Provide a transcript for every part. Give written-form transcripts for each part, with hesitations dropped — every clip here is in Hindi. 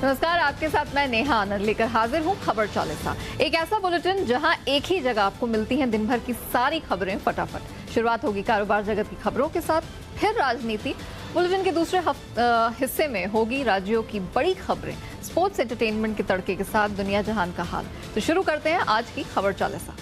नमस्कार, आपके साथ मैं नेहा आनंद लेकर हाजिर हूँ खबर चालीसा। एक ऐसा बुलेटिन जहां एक ही जगह आपको मिलती हैं दिन भर की सारी खबरें फटाफट। शुरुआत होगी कारोबार जगत की खबरों के साथ, फिर राजनीति। बुलेटिन के दूसरे हिस्से में होगी राज्यों की बड़ी खबरें, स्पोर्ट्स एंटरटेनमेंट के तड़के के साथ दुनिया जहान का हाल। तो शुरू करते हैं आज की खबर चालीसा।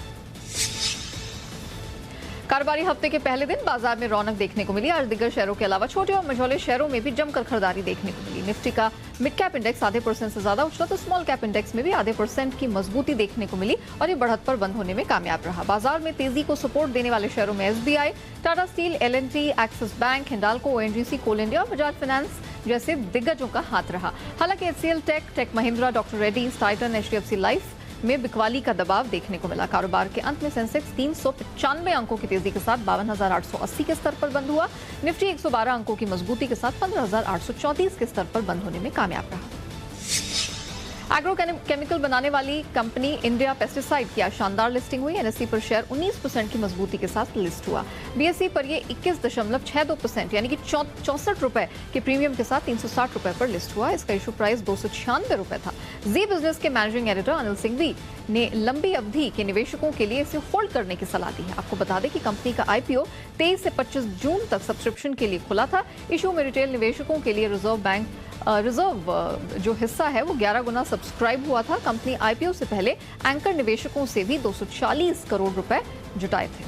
कारोबारी हफ्ते के पहले दिन बाजार में रौनक देखने को मिली। आज दिग्गज शहरों के अलावा छोटे और मझोले शहरों में भी जमकर खरीदारी देखने को मिली। निफ्टी का मिड कैप इंडेक्स आधे % से ज्यादा उछला तो स्मॉल कैप इंडेक्स में भी आधे % की मजबूती देखने को मिली और ये बढ़त पर बंद होने में कामयाब रहा। बाजार में तेजी को सपोर्ट देने वाले शहरों में SBI, Tata steel, L&T, axis bank, Hindalco, ONGC, कोल इंडिया और बजाज फाइनेंस जैसे दिग्गजों का हाथ रहा। हालांकि HCL tech Mahindra, doctor Reddy's, Titan, HDFC life में बिकवाली का दबाव देखने को मिला। कारोबार के अंत में सेंसेक्स 395 अंकों की तेजी के साथ 52,880 के स्तर पर बंद हुआ। निफ्टी 112 अंकों की मजबूती के साथ 15,834 के स्तर पर बंद होने में कामयाब रहा। एग्रो केमिकल बनाने वाली कंपनी इंडिया पेस्टिसाइड की आज शानदार लिस्टिंग हुई। NSE पर शेयर 19% की मजबूती के साथ लिस्ट हुआ। BSE पर यह 21.62% यानी कि 64 रुपए के प्रीमियम के साथ 360 रुपए पर लिस्ट हुआ। इसका इशू प्राइस 296 रुपए था। जी बिजनेस के मैनेजिंग एडिटर अनिल सिंघवी ने लंबी अवधि के निवेशकों के लिए इसे होल्ड करने की सलाह दी है। आपको बता दें कि कंपनी का IPO 23 से 25 जून तक सब्सक्रिप्शन के लिए खुला था। इशू में रिटेल निवेशकों के लिए रिजर्व जो हिस्सा है वो 11 गुना सब्सक्राइब हुआ था। कंपनी IPO से पहले एंकर निवेशकों से भी 240 करोड़ रुपए जुटाए थे।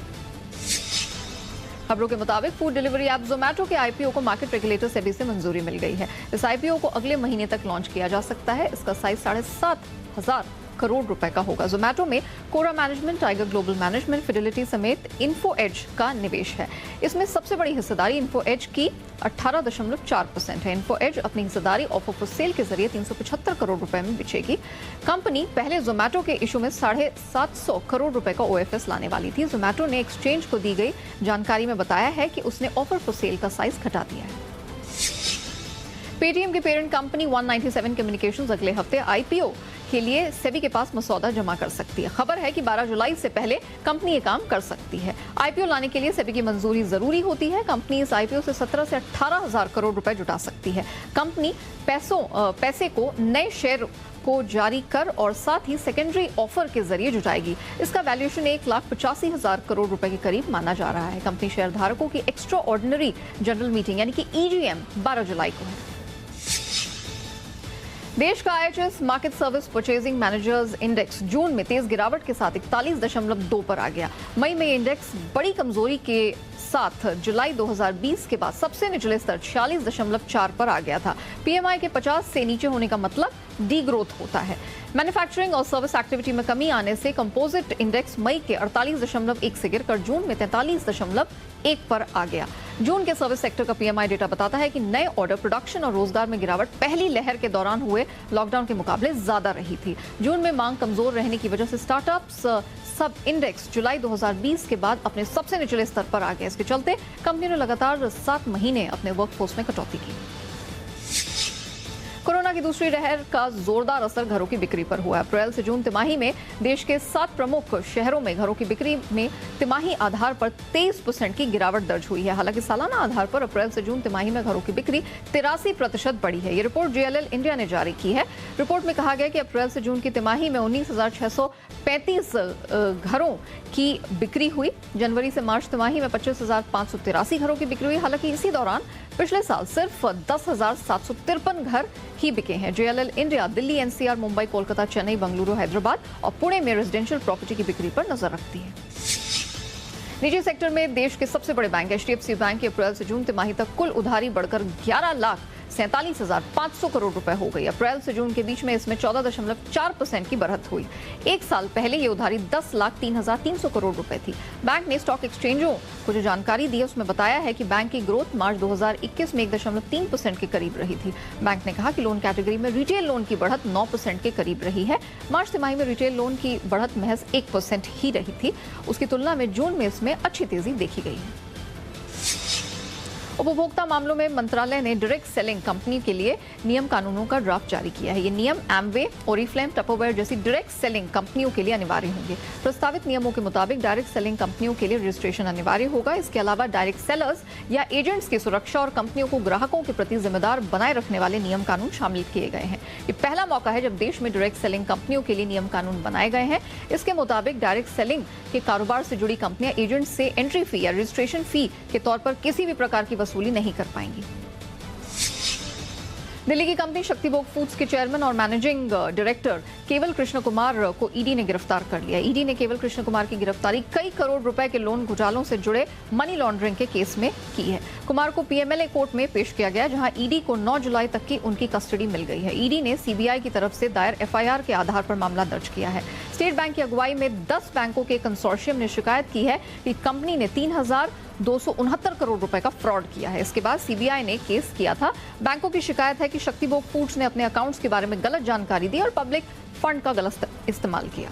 खबरों के मुताबिक फूड डिलीवरी ऐप जोमैटो के IPO को मार्केट रेगुलेटर सेबी से मंजूरी मिल गई है। इस IPO को अगले महीने तक लॉन्च किया जा सकता है। इसका साइज 7,500 करोड़ रुपए का होगा। जोमैटो में Kora management, Tiger Global management, Fidelity समेत इन्फो एज का निवेश है। इसमें सबसे बड़ी हिस्सेदारी इन्फो एज की 18.4% है। इन्फो एज अपनी हिस्सेदारी ऑफर फॉर सेल के जरिए 375 करोड़ रुपए में बिचेगी। कंपनी पहले जोमैटो के इशू में 750 करोड़ रुपए का OFS लाने वाली थी। जोमैटो ने एक्सचेंज को दी गई जानकारी में बताया है कि उसने ऑफर फॉर सेल का साइज घटा दिया है। पेटीएम की पेरेंट कंपनी 197 कम्युनिकेशंस अगले हफ्ते IPO के लिए सेबी के पास मसौदा जमा कर सकती है। खबर है कि 12 जुलाई से पहले कंपनी ये काम कर सकती है। IPO लाने के लिए सेबी की मंजूरी जरूरी होती है। कंपनी इस IPO से 17 से 18,000 करोड़ रुपए जुटा सकती है। कंपनी पैसे को नए शेयर को जारी कर और साथ ही सेकेंडरी ऑफर के जरिए जुटाएगी। इसका वैल्यूएशन 1,85,000 करोड़ रुपए के करीब माना जा रहा है। कंपनी शेयर धारकों की एक्स्ट्रा ऑर्डिनरी जनरल मीटिंग यानी कि EGM 12 जुलाई को है। देश का IHS market service purchasing managers index June में तेज गिरावट के साथ 41.2 पर आ गया। मई में इंडेक्स बड़ी कमजोरी के साथ जुलाई 2020 के बाद सबसे निचले स्तर 46.4 पर आ गया था। PMI के 50 से नीचे होने का मतलब डी ग्रोथ होता है। मैन्युफैक्चरिंग और सर्विस एक्टिविटी में कमी आने से कंपोजिट इंडेक्स मई के 48.1 से गिरकर जून में 43.1 पर आ गया। जून के सर्विस सेक्टर का PMI डेटा बताता है कि नए ऑर्डर, प्रोडक्शन और रोजगार में गिरावट पहली लहर के दौरान हुए लॉकडाउन के मुकाबले ज्यादा रही थी। जून में मांग कमजोर रहने की वजह से स्टार्टअप्स सब इंडेक्स जुलाई 2020 के बाद अपने सबसे निचले स्तर पर आ गया। इसके चलते कंपनी ने लगातार 7 महीने अपने वर्कफोर्स में कटौती की। कोरोना की दूसरी लहर का जोरदार असर घरों की बिक्री पर हुआ। अप्रैल से जून तिमाही में देश के 7 प्रमुख शहरों में घरों की बिक्री में तिमाही आधार पर 23% की गिरावट दर्ज हुई है। हालांकि सालाना आधार पर अप्रैल से जून तिमाही में घरों की बिक्री 83% बढ़ी है। ये रिपोर्ट JLL इंडिया ने जारी की है। रिपोर्ट में कहा गया कि अप्रैल से जून की तिमाही में 19,635 घरों की बिक्री हुई। जनवरी से मार्च तिमाही में 25,583 घरों की बिक्री हुई। हालांकि इसी दौरान पिछले साल सिर्फ 10,753 घर ही बिके हैं। JLL India Delhi, NCR, Mumbai, Kolkata, Chennai, Bengaluru, Hyderabad और पुणे में रेजिडेंशियल प्रॉपर्टी की बिक्री पर नजर रखती है। निजी सेक्टर में देश के सबसे बड़े बैंक HDFC बैंक की अप्रैल से जून तिमाही तक कुल उधारी बढ़कर 11,47,500 करोड़ रुपए हो गई। अप्रैल से जून के बीच में इसमें 14.4% की बढ़त हुई। एक साल पहले ये उधारी 10,03,300 करोड़ रुपए थी। बैंक ने स्टॉक एक्सचेंजों को जो जानकारी दी है उसमें बताया है कि बैंक की ग्रोथ मार्च 2021 में 1.3% के करीब रही थी। बैंक ने कहा कि लोन कैटेगरी में रिटेल लोन की बढ़त 9% के करीब रही है। मार्च तिमाही में रिटेल लोन की बढ़त महज 1% ही रही थी। उसकी तुलना में जून में इसमें अच्छी तेजी देखी गई है। उपभोक्ता मामलों में मंत्रालय ने डायरेक्ट सेलिंग कंपनी के लिए नियम कानूनों का ड्राफ्ट जारी किया है। ये नियम एमवे, ओरिफ्लेम, टपरवेयर जैसी डायरेक्ट सेलिंग कंपनियों के लिए अनिवार्य होंगे। प्रस्तावित नियमों के मुताबिक डायरेक्ट सेलिंग कंपनियों के लिए रजिस्ट्रेशन अनिवार्य होगा। इसके अलावा डायरेक्ट सेलर्स या एजेंट्स की सुरक्षा और कंपनियों को ग्राहकों के प्रति जिम्मेदार बनाए रखने वाले नियम कानून शामिल किए गए हैं। ये पहला मौका है जब देश में डायरेक्ट सेलिंग कंपनियों के लिए नियम कानून बनाए गए हैं। इसके मुताबिक डायरेक्ट सेलिंग के कारोबार से जुड़ी कंपनियां एजेंट से एंट्री फी या रजिस्ट्रेशन फी के तौर पर किसी भी प्रकार की वसूली नहीं कर पाएंगी। दिल्ली की कंपनी शक्तिभोग फूड्स के चेयरमैन और मैनेजिंग डायरेक्टर केवल कृष्ण कुमार को ईडी ने गिरफ्तार कर लिया। ईडी ने केवल कृष्ण कुमार की गिरफ्तारी कई करोड़ रुपए के लोन घोटालों से जुड़े मनी लॉन्ड्रिंग के केस में की है। कुमार को पीएमएलए कोर्ट में पेश किया गया, जहां ईडी को 9 जुलाई तक की उनकी कस्टडी मिल गई है। ईडी ने सीबीआई की तरफ से दायर एफआईआर के आधार पर मामला दर्ज किया है। स्टेट बैंक की अगुवाई में 10 बैंकों के कंसोर्शियम ने शिकायत की है कि कंपनी ने 3,269 करोड़ रुपए का फ्रॉड किया है। इसके बाद सीबीआई ने केस किया था। बैंकों की शिकायत है कि शक्तिभोग फूड्स ने अपने अकाउंट्स के बारे में गलत जानकारी दी और पब्लिक फंड का गलत इस्तेमाल किया।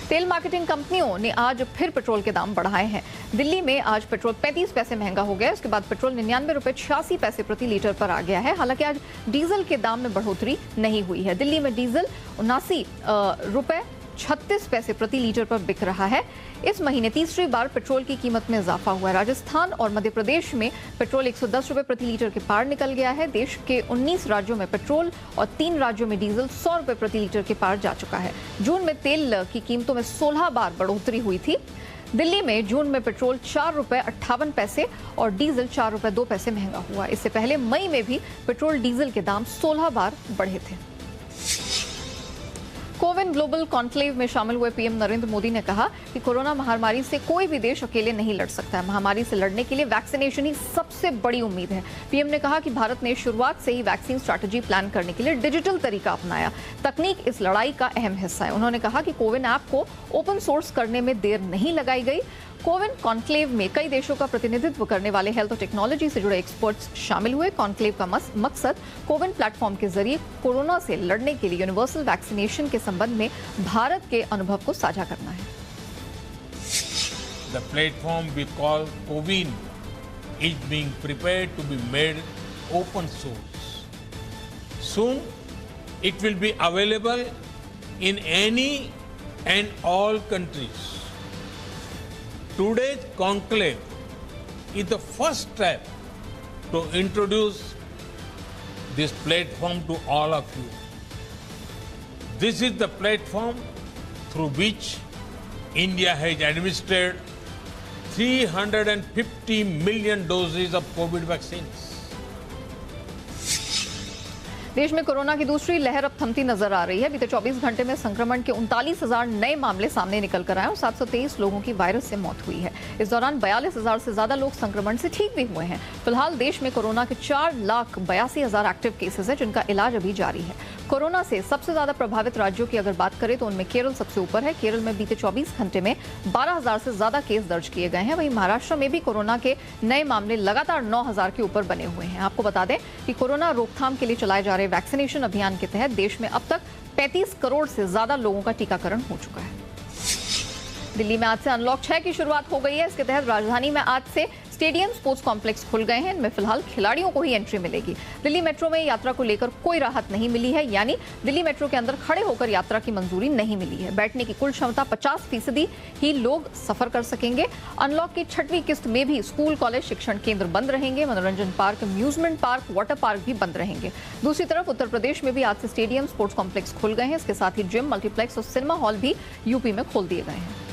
तेल मार्केटिंग कंपनियों ने आज फिर पेट्रोल के दाम बढ़ाए हैं। दिल्ली में आज पेट्रोल 35 पैसे महंगा हो गया। उसके बाद पेट्रोल 99 रुपए 86 पैसे प्रति लीटर पर आ गया है। हालांकि आज डीजल के दाम में बढ़ोतरी नहीं हुई है। दिल्ली में डीजल 79 रुपए 36 पैसे प्रति लीटर पर बिक रहा है। इस महीने तीसरी बार पेट्रोल की कीमत में इजाफा हुआ है। राजस्थान और मध्य प्रदेश में पेट्रोल 110 रुपए प्रति लीटर के पार निकल गया है। देश के 19 राज्यों में पेट्रोल और 3 राज्यों में डीजल 100 रुपए प्रति लीटर के पार जा चुका है। जून में तेल की कीमतों में 16 बार बढ़ोतरी हुई थी। दिल्ली में जून में पेट्रोल 4 रुपए 58 पैसे और डीजल 4 रुपए 2 पैसे महंगा हुआ। इससे पहले मई में भी पेट्रोल डीजल के दाम 16 बार बढ़े थे। कोविन ग्लोबल कॉन्क्लेव में शामिल हुए पीएम नरेंद्र मोदी ने कहा कि कोरोना महामारी से कोई भी देश अकेले नहीं लड़ सकता है। महामारी से लड़ने के लिए वैक्सीनेशन ही सबसे बड़ी उम्मीद है। पीएम ने कहा कि भारत ने शुरुआत से ही वैक्सीन स्ट्रैटेजी प्लान करने के लिए डिजिटल तरीका अपनाया। तकनीक इस लड़ाई का अहम हिस्सा है। उन्होंने कहा कि कोविन ऐप को ओपन सोर्स करने में देर नहीं लगाई गई। कोविन कॉन्क्लेव में कई देशों का प्रतिनिधित्व करने वाले हेल्थ और टेक्नोलॉजी से जुड़े एक्सपर्ट्स शामिल हुए। कॉन्क्लेव का मकसद कोविन प्लेटफॉर्म के जरिए कोरोना से लड़ने के लिए यूनिवर्सल वैक्सीनेशन के संबंध में भारत के अनुभव को साझा करना है। The platform we call CoWIN is being prepared to be made open source. Soon it will be available in any and all countries. Today's conclave is the first step to introduce this platform to all of you. This is the platform through which India has administered 350 million doses of COVID vaccines. देश में कोरोना की दूसरी लहर अब थमती नजर आ रही है। बीते 24 घंटे में संक्रमण के 39,000 नए मामले सामने निकल कर आए और 723 लोगों की वायरस से मौत हुई है। इस दौरान 42,000 से ज्यादा लोग संक्रमण से ठीक भी हुए हैं। फिलहाल देश में कोरोना के 4,82,000 एक्टिव केसेस हैं, जिनका इलाज अभी जारी है। कोरोना से सबसे ज्यादा प्रभावित राज्यों की अगर बात करें तो उनमें केरल सबसे ऊपर है। केरल में बीते 24 घंटे में 12,000 से ज्यादा केस दर्ज किए गए हैं। वहीं महाराष्ट्र में भी कोरोना के नए मामले लगातार 9,000 के ऊपर बने हुए हैं। आपको बता दें कि कोरोना रोकथाम के लिए चलाए जा रहे वैक्सीनेशन अभियान के तहत देश में अब तक 35 करोड़ से ज्यादा लोगों का टीकाकरण हो चुका है। दिल्ली में आज से अनलॉक 6 की शुरुआत हो गई है। इसके तहत राजधानी में आज से स्टेडियम, स्पोर्ट्स कॉम्प्लेक्स खुल गए हैं। इनमें फिलहाल खिलाड़ियों को ही एंट्री मिलेगी। दिल्ली मेट्रो में यात्रा को लेकर कोई राहत नहीं मिली है, यानी दिल्ली मेट्रो के अंदर खड़े होकर यात्रा की मंजूरी नहीं मिली है। बैठने की कुल क्षमता 50% ही लोग सफर कर सकेंगे। अनलॉक की 6वीं किस्त में भी स्कूल, कॉलेज, शिक्षण केंद्र बंद रहेंगे। मनोरंजन park, amusement park, water park भी बंद रहेंगे। दूसरी तरफ उत्तर प्रदेश में भी आज से स्टेडियम, स्पोर्ट्स कॉम्प्लेक्स खुल गए हैं। इसके साथ ही जिम, मल्टीप्लेक्स और सिनेमा हॉल भी यूपी में खोल दिए गए हैं।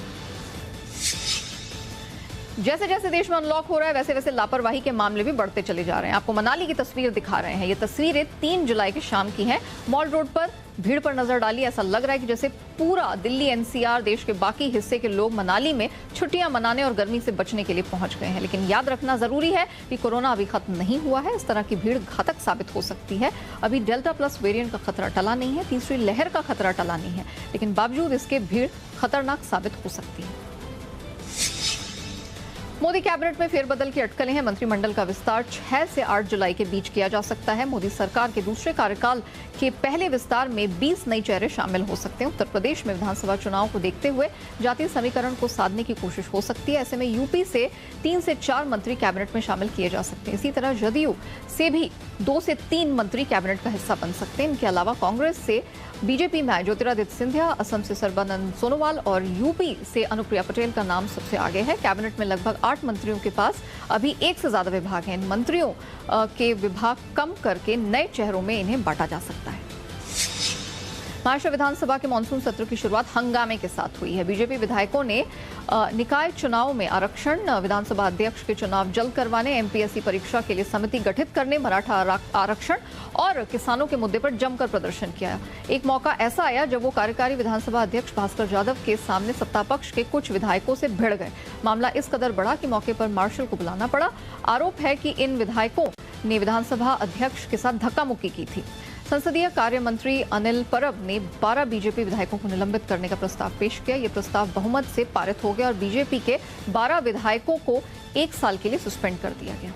जैसे जैसे देश में अनलॉक हो रहा है वैसे वैसे लापरवाही के मामले भी बढ़ते चले जा रहे हैं। आपको मनाली की तस्वीर दिखा रहे हैं। ये तस्वीरें 3 जुलाई की शाम की हैं। मॉल रोड पर भीड़ पर नजर डाली, ऐसा लग रहा है कि जैसे पूरा दिल्ली, एनसीआर, देश के बाकी हिस्से के लोग मनाली में छुट्टियां मनाने और गर्मी से बचने के लिए पहुंच गए हैं। लेकिन याद रखना जरूरी है कि कोरोना अभी खत्म नहीं हुआ है। इस तरह की भीड़ घातक साबित हो सकती है। अभी डेल्टा प्लस वेरिएंट का खतरा टला नहीं है, तीसरी लहर का खतरा टला नहीं है, लेकिन बावजूद इसके भीड़ खतरनाक साबित हो सकती है। मोदी कैबिनेट में फेरबदल की अटकलें हैं। मंत्रिमंडल का विस्तार 6 से 8 जुलाई के बीच किया जा सकता है। मोदी सरकार के दूसरे कार्यकाल के पहले विस्तार में 20 नए चेहरे शामिल हो सकते हैं। उत्तर प्रदेश में विधानसभा चुनाव को देखते हुए जातीय समीकरण को साधने की कोशिश हो सकती है। ऐसे में यूपी से 3 से 4 मंत्री कैबिनेट में शामिल किए जा सकते हैं। इसी तरह जदयू से भी 2 से 3 मंत्री कैबिनेट का हिस्सा बन सकते हैं। इनके अलावा कांग्रेस से बीजेपी में ज्योतिरादित्य सिंधिया, असम से सर्बानंद सोनोवाल और यूपी से अनुप्रिया पटेल का नाम सबसे आगे है। कैबिनेट में लगभग 8 मंत्रियों के पास अभी 1 से ज्यादा विभाग हैं। इन मंत्रियों के विभाग कम करके नए चेहरों में इन्हें बांटा जा सकता है। महाराष्ट्र विधानसभा के मानसून सत्र की शुरुआत हंगामे के साथ हुई है। बीजेपी विधायकों ने निकाय चुनाव में आरक्षण, विधानसभा अध्यक्ष के चुनाव जल्द करवाने, एमपीएससी परीक्षा के लिए समिति गठित करने, मराठा आरक्षण और किसानों के मुद्दे पर जमकर प्रदर्शन किया। एक मौका ऐसा आया जब वो कार्यकारी विधानसभा अध्यक्ष भास्कर जाधव के सामने सत्तापक्ष के कुछ विधायकों से भिड़ गए। मामला इस कदर बढ़ा कि मौके पर मार्शल को बुलाना पड़ा। आरोप है कि इन विधायकों ने विधानसभा अध्यक्ष के साथ धक्का मुक्की की थी। संसदीय कार्य मंत्री अनिल परब ने 12 बीजेपी विधायकों को निलंबित करने का प्रस्ताव पेश किया। यह प्रस्ताव बहुमत से पारित हो गया और बीजेपी के 12 विधायकों को 1 साल के लिए सस्पेंड कर दिया गया।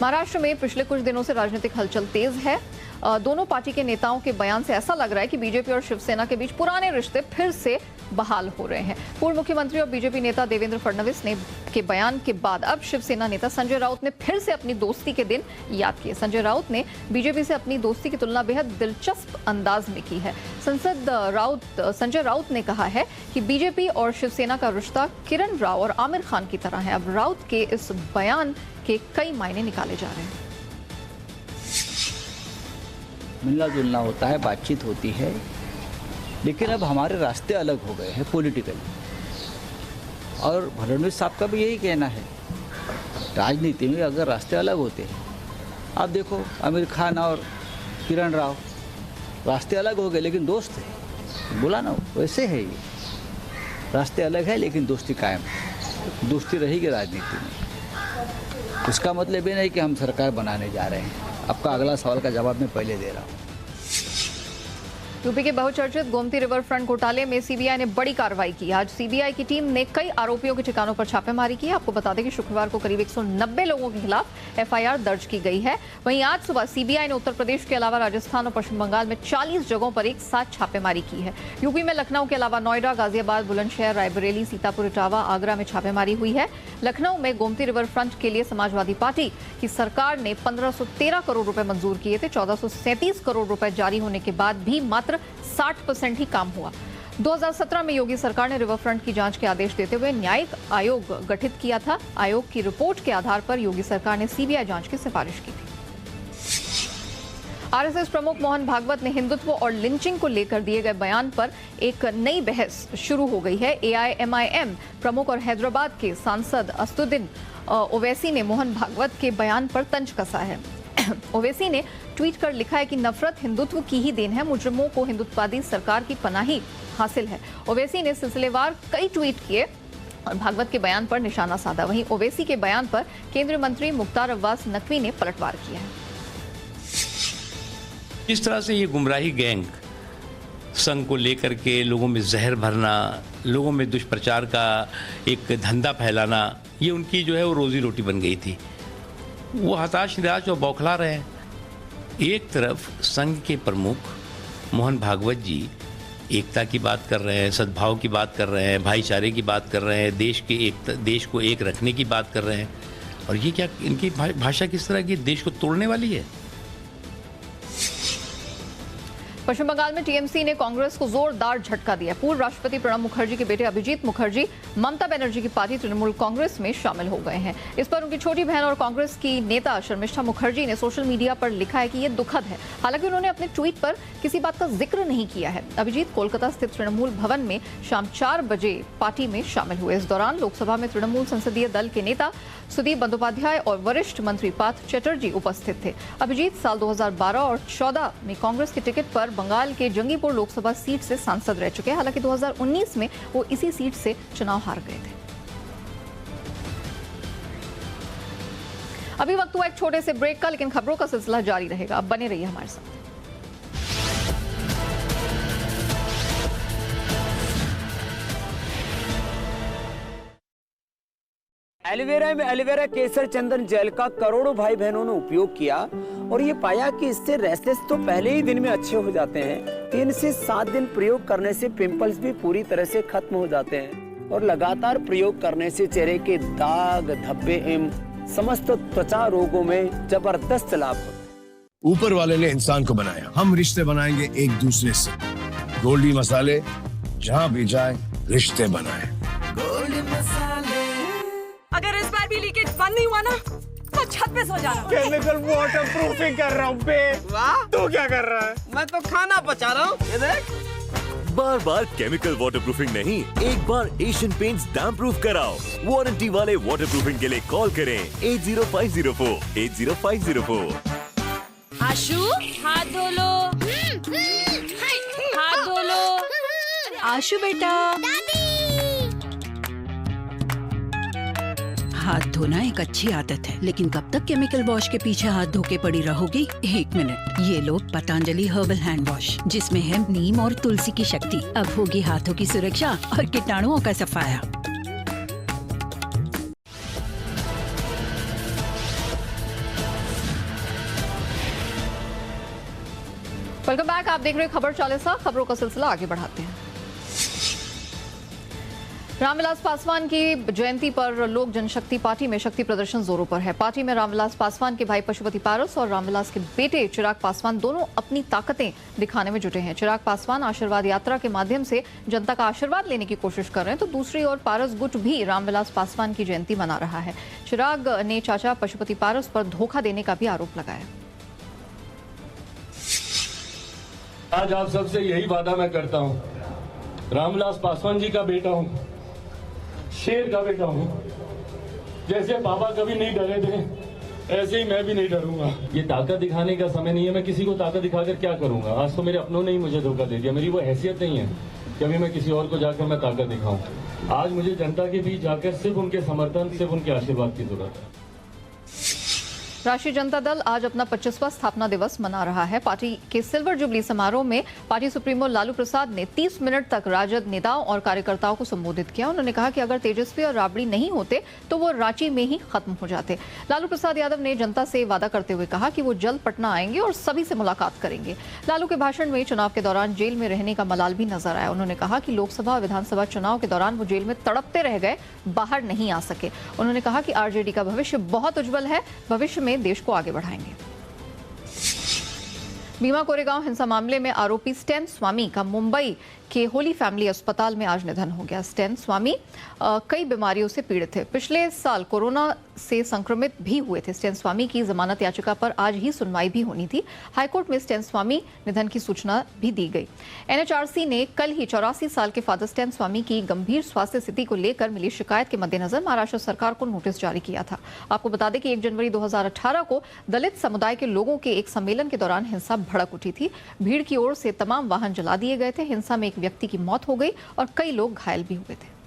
महाराष्ट्र में पिछले कुछ दिनों से राजनीतिक हलचल तेज है। दोनों पार्टी के नेताओं के बयान से ऐसा लग रहा है कि बीजेपी और शिवसेना के बीच पुराने रिश्ते फिर से बहाल हो रहे हैं। पूर्व मुख्यमंत्री और बीजेपी नेता देवेंद्र फडणवीस ने के बयान के बाद अब शिवसेना नेता संजय राउत ने फिर से अपनी दोस्ती के दिन याद किए। संजय राउत ने बीजेपी से अपनी दोस्ती की तुलना बेहद दिलचस्प अंदाज में की है। संजय राउत ने कहा है कि बीजेपी और शिवसेना का रिश्ता किरण राव और आमिर खान की तरह है। अब राउत के इस बयान के कई मायने निकाले जा रहे हैं। मिलना जुलना होता है, बातचीत होती है, लेकिन अब हमारे रास्ते अलग हो गए हैं पॉलिटिकली। और फडणवीस साहब का भी यही कहना है, राजनीति में अगर रास्ते अलग होते हैं, आप देखो आमिर खान और किरण राव रास्ते अलग हो गए लेकिन दोस्त है, बोला ना वैसे है। ये रास्ते अलग है लेकिन दोस्ती कायम है, दोस्ती रहेगी राजनीति में। इसका मतलब ये नहीं कि हम सरकार बनाने जा रहे हैं। आपका अगला सवाल का जवाब मैं पहले दे रहा हूँ। यूपी के बहुचर्चित गोमती रिवर फ्रंट घोटाले में सीबीआई ने बड़ी कार्रवाई की। आज सीबीआई की टीम ने कई आरोपियों के ठिकानों पर छापेमारी की। आपको बता दें कि शुक्रवार को करीब 190 लोगों के खिलाफ एफआईआर दर्ज की गई है। वहीं आज सुबह सीबीआई ने उत्तर प्रदेश के अलावा राजस्थान और पश्चिम बंगाल में 40 जगहों पर एक साथ छापेमारी की है। यूपी में लखनऊ के अलावा नोएडा, गाजियाबाद, बुलंदशहर, रायबरेली, सीतापुर, इटावा, आगरा में छापेमारी हुई है। लखनऊ में गोमती रिवर फ्रंट के लिए समाजवादी पार्टी की सरकार ने 1513 करोड़ रुपए मंजूर किए थे। 1437 करोड़ रुपए जारी होने के बाद भी मात्र 60% ही काम हुआ। 2017 में योगी सरकार ने रिवर फ्रंट की जांच के आदेश देते हुए न्यायिक आयोग गठित किया था। आयोग की रिपोर्ट के आधार पर योगी सरकार ने सीबीआई जांच की सिफारिश की थी। आरएसएस प्रमुख मोहन भागवत ने हिंदुत्व और लिंचिंग को लेकर दिए गए बयान पर एक नई बहस शुरू हो गई है। एआईएमआईएम प्रमुख और हैदराबाद के सांसद असदुद्दीन ओवैसी ने मोहन भागवत के बयान पर तंज कसा है। ओवैसी ने ट्वीट कर लिखा है कि नफरत हिंदुत्व की ही देन है, मुजरिमों को हिंदुत्ववादी सरकार की पनाही हासिल है। ओवैसी ने सिलसिलेवार कई ट्वीट किए और भागवत के बयान पर निशाना साधा। वहीं ओवैसी के बयान पर केंद्रीय मंत्री मुख्तार अब्बास नकवी ने पलटवार किया है। इस तरह से ये गुमराही गैंग संघ को लेकर के लोगों में जहर भरना, लोगों में दुष्प्रचार का एक धंधा फैलाना, ये उनकी जो है वो रोजी रोटी बन गई थी। वो हताश, निराश और बौखला रहे हैं। एक तरफ संघ के प्रमुख मोहन भागवत जी एकता की बात कर रहे हैं, सद्भाव की बात कर रहे हैं, भाईचारे की बात कर रहे हैं, देश को एक रखने की बात कर रहे हैं। और ये क्या, इनकी भाषा किस तरह की देश को तोड़ने वाली है। पश्चिम बंगाल में टीएमसी ने कांग्रेस को जोरदार झटका दिया। पूर्व राष्ट्रपति प्रणब मुखर्जी के बेटे अभिजीत मुखर्जी ममता बनर्जी की पार्टी तृणमूल कांग्रेस में शामिल हो गए हैं। इस पर उनकी छोटी बहन और कांग्रेस की नेता शर्मिष्ठा मुखर्जी ने सोशल मीडिया पर लिखा है कि यह दुखद है। हालांकि उन्होंने अपने ट्वीट पर किसी बात का जिक्र नहीं किया है। अभिजीत कोलकाता स्थित तृणमूल भवन में शाम 4 बजे पार्टी में शामिल हुए। इस दौरान लोकसभा में तृणमूल संसदीय दल के नेता सुदीप बंदोपाध्याय और वरिष्ठ मंत्री पार्थ चटर्जी उपस्थित थे। अभिजीत साल 2012 और 2014 में कांग्रेस के टिकट पर बंगाल के जंगीपुर लोकसभा सीट से सांसद रह चुके हैं। हालांकि 2019 में वो इसी सीट से चुनाव हार गए थे। अभी वक्त हुआ एक छोटे से ब्रेक का, लेकिन खबरों का सिलसिला जारी रहेगा। अब बने रहिए हमारे साथ। एलोवेरा में एलोवेरा केसर चंदन जेल का करोड़ों भाई बहनों ने उपयोग किया और ये पाया कि इससे रैशेस तो पहले ही दिन में अच्छे हो जाते हैं। 3 से 7 दिन प्रयोग करने से पिंपल्स भी पूरी तरह से खत्म हो जाते हैं और लगातार प्रयोग करने से चेहरे के दाग, धब्बे एवं समस्त त्वचा रोगों में जबरदस्त लाभ होता है। ऊपर वाले ने इंसान को बनाया, हम रिश्ते बनाएंगे एक दूसरे से। गोल्डी मसाले, जहाँ भी जाए रिश्ते बनाए। अगर इस बार भी लीकेज बंद नहीं हुआ ना तो छत पे सो जाना। केमिकल वाटर प्रूफिंग कर रहा हूँ बे। वाह, तू क्या कर रहा है? मैं तो खाना पचा रहा हूँ। ये देख। बार बार केमिकल वाटरप्रूफिंग नहीं, एक बार एशियन पेंट्स डैम्प प्रूफ कराओ। वारंटी वाले वाटरप्रूफिंग के लिए कॉल करें 80504 80504। आशु, हाथ धो लो। हाथ धो लो। आशु बेटा। हाथ धोना एक अच्छी आदत है, लेकिन कब तक केमिकल वॉश के पीछे हाथ धो के पड़ी रहोगी? 1 मिनट, ये लो पतंजलि हर्बल हैंड वॉश, जिसमें है नीम और तुलसी की शक्ति। अब होगी हाथों की सुरक्षा और कीटाणुओं का सफाया। Welcome back. आप देख रहे हैं खबर 40। खबरों का सिलसिला आगे बढ़ाते हैं। रामविलास पासवान की जयंती पर लोक जनशक्ति पार्टी में शक्ति प्रदर्शन जोरों पर है। पार्टी में रामविलास पासवान के भाई पशुपति पारस और रामविलास के बेटे चिराग पासवान दोनों अपनी ताकतें दिखाने में जुटे हैं। चिराग पासवान आशीर्वाद यात्रा के माध्यम से जनता का आशीर्वाद लेने की कोशिश कर रहे हैं, तो दूसरी ओर पारस गुट भी रामविलास पासवान की जयंती मना रहा है। चिराग ने चाचा पशुपति पारस पर धोखा देने का भी आरोप लगाया। आज आप सबसे यही वादा मैं करता हूँ, रामविलास पासवान जी का बेटा हूँ, शेर का बेटा हूँ। जैसे पापा कभी नहीं डरे थे, ऐसे ही मैं भी नहीं डरूंगा। ये ताकत दिखाने का समय नहीं है, मैं किसी को ताकत दिखाकर क्या करूंगा। आज तो मेरे अपनों ने ही मुझे धोखा दे दिया। मेरी वो हैसियत नहीं है कि अभी मैं किसी और को जाकर मैं ताकत दिखाऊं। आज मुझे जनता के बीच जाकर सिर्फ उनके समर्थन, सिर्फ उनके आशीर्वाद की जरूरत है। राष्ट्रीय जनता दल आज अपना 25वां स्थापना दिवस मना रहा है। पार्टी के सिल्वर जुबली समारोह में पार्टी सुप्रीमो लालू प्रसाद ने 30 मिनट तक राजद नेताओं और कार्यकर्ताओं को संबोधित किया। उन्होंने कहा कि अगर तेजस्वी और राबड़ी नहीं होते तो वो रांची में ही खत्म हो जाते। लालू प्रसाद यादव ने जनता से वादा करते हुए कहा कि वो जल्द पटना आएंगे और सभी से मुलाकात करेंगे। लालू के भाषण में चुनाव के दौरान जेल में रहने का मलाल भी नजर आया। उन्होंने कहा कि लोकसभा और विधानसभा चुनाव के दौरान वो जेल में तड़पते रह गए, बाहर नहीं आ सके। उन्होंने कहा कि आरजेडी का भविष्य बहुत उज्जवल है, भविष्य में देश को आगे बढ़ाएंगे। भीमा कोरेगांव हिंसा मामले में आरोपी स्टेन स्वामी का मुंबई के होली फैमिली अस्पताल में आज निधन हो गया। स्टेन स्वामी कई बीमारियों से पीड़ित थे। पिछले साल कोरोना से संक्रमित भी हुए थे। स्टेन स्वामी की जमानत याचिका पर आज ही सुनवाई भी होनी थी। हाईकोर्ट में स्टेन स्वामी निधन की सूचना भी दी गई। एनएचआरसी ने कल ही 84 साल के फादर स्टेन स्वामी की गंभीर स्वास्थ्य स्थिति को लेकर मिली शिकायत के मद्देनजर महाराष्ट्र सरकार को नोटिस जारी किया था। आपको बता दें कि 1 जनवरी 2018 को दलित समुदाय के लोगों के एक सम्मेलन के दौरान हिंसा भड़क उठी थी। भीड़ की ओर से तमाम वाहन जला दिए गए थे। हिंसा में एक व्यक्ति की मौत हो गई और कई लोग घायल भी हुए थे।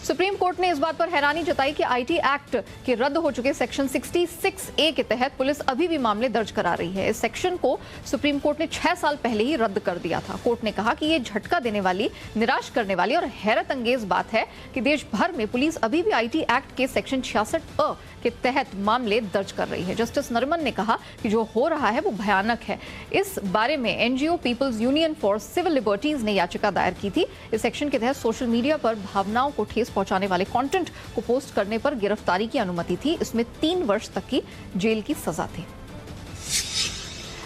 सुप्रीम कोर्ट ने इस बात पर हैरानी जताई कि आईटी एक्ट के रद्द हो चुके सेक्शन 66A के तहत पुलिस अभी भी मामले दर्ज करा रही है। इस सेक्शन को सुप्रीम कोर्ट ने 6 साल पहले ही रद्द कर दिया था। कोर्ट ने कहा कि ये झटका देने वाली, निराश करने वाली और हैरत अंगेज बात है कि देश भर में पुलिस अभी भी आईटी एक्ट के सेक्शन 66A के तहत मामले दर्ज कर रही है। जस्टिस नरमन ने कहा कि जो हो रहा है वो भयानक है। इस बारे में NGO people's union for civil liberties ने याचिका दायर की थी। इस सेक्शन के तहत सोशल मीडिया पर भावनाओं को ठेस पहुंचाने वाले कंटेंट को पोस्ट करने पर गिरफ्तारी की अनुमति थी। इसमें 3 वर्ष तक की जेल की सजा थी।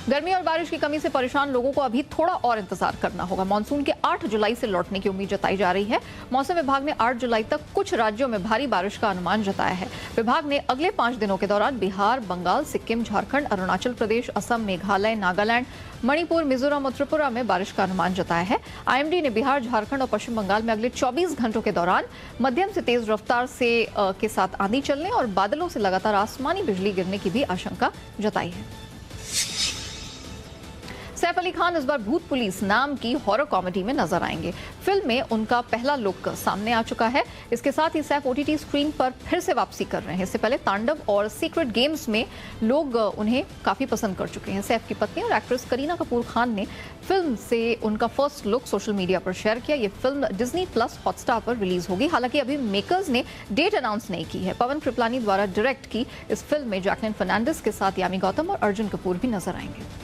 गर्मी और बारिश की कमी से परेशान लोगों को अभी थोड़ा और इंतजार करना होगा। मानसून के 8 जुलाई से लौटने की उम्मीद जताई जा रही है। मौसम विभाग ने 8 जुलाई तक कुछ राज्यों में भारी बारिश का अनुमान जताया है। विभाग ने अगले 5 दिनों के दौरान बिहार, बंगाल, सिक्किम, झारखंड, अरुणाचल प्रदेश, असम, मेघालय, नागालैंड, मणिपुर, मिजोरम और त्रिपुरा में बारिश का अनुमान जताया है। आईएमडी ने बिहार, झारखंड और पश्चिम बंगाल में अगले 24 घंटों के दौरान मध्यम से तेज रफ्तार से के साथ आंधी चलने और बादलों से लगातार आसमानी बिजली गिरने की भी आशंका जताई है। सैफ अली खान इस बार भूत पुलिस नाम की हॉरर कॉमेडी में नजर आएंगे। फिल्म में उनका पहला लुक सामने आ चुका है। इसके साथ ही सैफ ओटीटी स्क्रीन पर फिर से वापसी कर रहे हैं। इससे पहले तांडव और सीक्रेट गेम्स में लोग उन्हें काफी पसंद कर चुके हैं। सैफ की पत्नी और एक्ट्रेस करीना कपूर खान ने फिल्म से उनका फर्स्ट लुक सोशल मीडिया पर शेयर किया। ये फिल्म डिज्नी प्लस हॉटस्टार पर रिलीज होगी। हालांकि अभी मेकर्स ने डेट अनाउंस नहीं की है। पवन कृपलानी द्वारा डायरेक्ट की इस फिल्म में जैकलिन फर्नांडिस के साथ यामी गौतम और अर्जुन कपूर भी नजर आएंगे।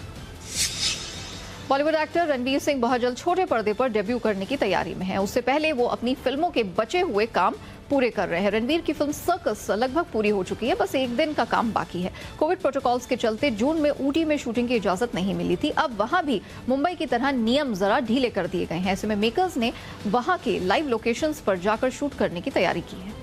बॉलीवुड एक्टर रणवीर सिंह बहुत जल्द छोटे पर्दे पर डेब्यू करने की तैयारी में है। उससे पहले वो अपनी फिल्मों के बचे हुए काम पूरे कर रहे हैं। रणवीर की फिल्म सर्कस लगभग पूरी हो चुकी है, बस एक दिन का काम बाकी है। कोविड प्रोटोकॉल्स के चलते जून में ऊटी में शूटिंग की इजाजत नहीं मिली थी। अब वहां भी मुंबई की तरह नियम जरा ढीले कर दिए गए हैं। ऐसे में मेकर्स ने वहां के लाइव लोकेशंस पर जाकर शूट करने की तैयारी की है।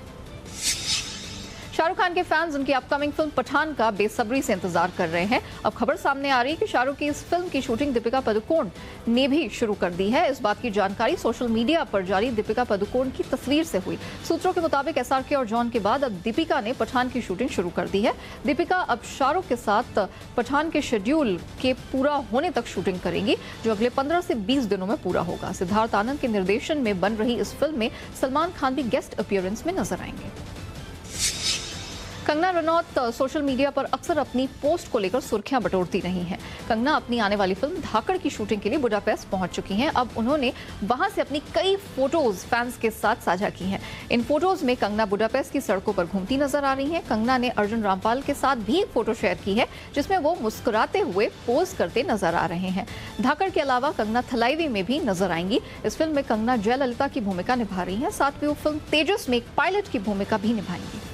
शाहरुख खान के फैंस उनकी अपकमिंग फिल्म पठान का बेसब्री से इंतजार कर रहे हैं। अब खबर सामने आ रही है कि शाहरुख की इस फिल्म की शूटिंग दीपिका पादुकोण ने भी शुरू कर दी है। इस बात की जानकारी सोशल मीडिया पर जारी दीपिका पादुकोण की तस्वीर से हुई। सूत्रों के मुताबिक एसआरके और जॉन के बाद अब दीपिका ने पठान की शूटिंग शुरू कर दी है। दीपिका अब शाहरुख के साथ पठान के शेड्यूल के पूरा होने तक शूटिंग करेंगी, जो अगले 15 से 20 दिनों में पूरा होगा। सिद्धार्थ आनंद के निर्देशन में बन रही इस फिल्म में सलमान खान भी गेस्ट अपीयरेंस में नजर आएंगे। कंगना रनौत सोशल मीडिया पर अक्सर अपनी पोस्ट को लेकर सुर्खियां बटोरती रही हैं। कंगना अपनी आने वाली फिल्म धाकड़ की शूटिंग के लिए बुडापेस्ट पहुंच चुकी हैं। अब उन्होंने वहां से अपनी कई फोटोज फैंस के साथ साझा की हैं। इन फोटोज में कंगना बुडापेस्ट की सड़कों पर घूमती नजर आ रही हैं। कंगना ने अर्जुन रामपाल के साथ भी एक फोटो शेयर की है, जिसमें वो मुस्कुराते हुए पोज करते नजर आ रहे हैं। धाकड़ के अलावा कंगना थलाईवी में भी नजर आएंगी। इस फिल्म में कंगना जयललिता की भूमिका निभा रही है। साथ ही वो फिल्म तेजस में एक पायलट की भूमिका भी निभाएंगी।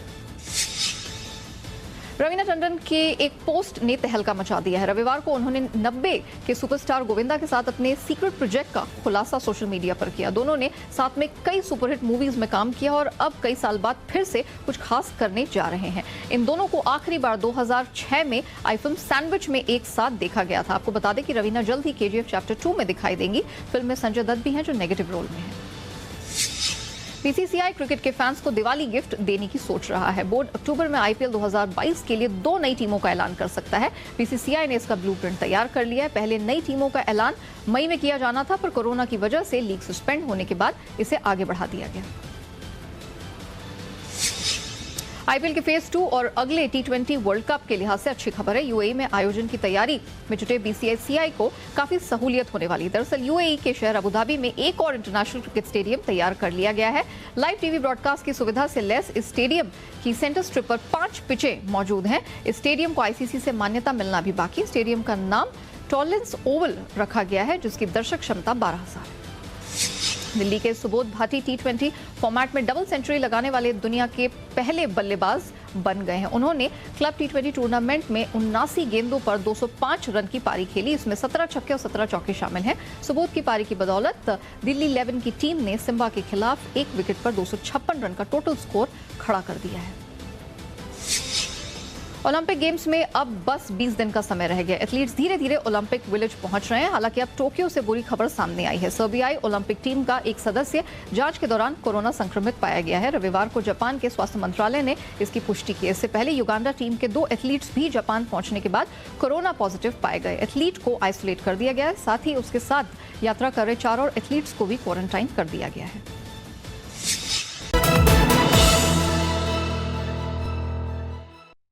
रवीना टंडन के एक पोस्ट ने तहलका मचा दिया है। रविवार को उन्होंने 90 के सुपरस्टार गोविंदा के साथ अपने सीक्रेट प्रोजेक्ट का खुलासा सोशल मीडिया पर किया। दोनों ने साथ में कई सुपरहिट मूवीज में काम किया और अब कई साल बाद फिर से कुछ खास करने जा रहे हैं। इन दोनों को आखिरी बार 2006 में आई फिल्म सैंडविच में एक साथ देखा गया था। आपको बता दें कि रवीना जल्द ही KGF चैप्टर 2 में दिखाई देंगी। फिल्म में संजय दत्त भी हैं, जो नेगेटिव रोल में है। बीसीसीआई क्रिकेट के फैंस को दिवाली गिफ्ट देने की सोच रहा है। बोर्ड अक्टूबर में IPL 2022 के लिए 2 नई टीमों का ऐलान कर सकता है। बीसीसीआई ने इसका ब्लूप्रिंट तैयार कर लिया है। पहले नई टीमों का ऐलान मई में किया जाना था, पर कोरोना की वजह से लीग सस्पेंड होने के बाद इसे आगे बढ़ा दिया गया। IPL के फेज 2 और अगले T20 वर्ल्ड कप के लिहाज से अच्छी खबर है। UAE में आयोजन की तैयारी में जुटे BCCI को काफी सहूलियत होने वाली। दरअसल UAE के शहर अबू धाबी में एक और इंटरनेशनल क्रिकेट स्टेडियम तैयार कर लिया गया है। लाइव टीवी ब्रॉडकास्ट की सुविधा से लैस इस स्टेडियम की सेंटर स्ट्रिप पर 5 पिचें मौजूद हैं। इस स्टेडियम को ICC से मान्यता मिलना भी बाकी। स्टेडियम का नाम टॉलेंस ओवल रखा गया है, जिसकी दर्शक क्षमता 12,000 है। दिल्ली के सुबोध भाटी T20 फॉर्मेट में डबल सेंचुरी लगाने वाले दुनिया के पहले बल्लेबाज बन गए हैं। उन्होंने क्लब T20 टूर्नामेंट में 79 गेंदों पर 205 रन की पारी खेली। इसमें 17 छक्के और 17 चौके शामिल हैं। सुबोध की पारी की बदौलत दिल्ली 11 की टीम ने सिम्बा के खिलाफ एक विकेट पर 256 रन का टोटल स्कोर खड़ा कर दिया है। ओलंपिक गेम्स में अब बस 20 दिन का समय रह गया। एथलीट्स धीरे धीरे ओलंपिक विलेज पहुंच रहे हैं। हालांकि अब टोक्यो से बुरी खबर सामने आई है। सर्बियाई ओलंपिक टीम का एक सदस्य जांच के दौरान कोरोना संक्रमित पाया गया है। रविवार को जापान के स्वास्थ्य मंत्रालय ने इसकी पुष्टि की। इससे पहले युगांडा टीम के 2 एथलीट्स भी जापान पहुंचने के बाद कोरोना पॉजिटिव पाए गए। एथलीट को आइसोलेट कर दिया गया है। साथ ही उसके साथ यात्रा कर रहे 4 और एथलीट्स को भी क्वारंटाइन कर दिया गया है।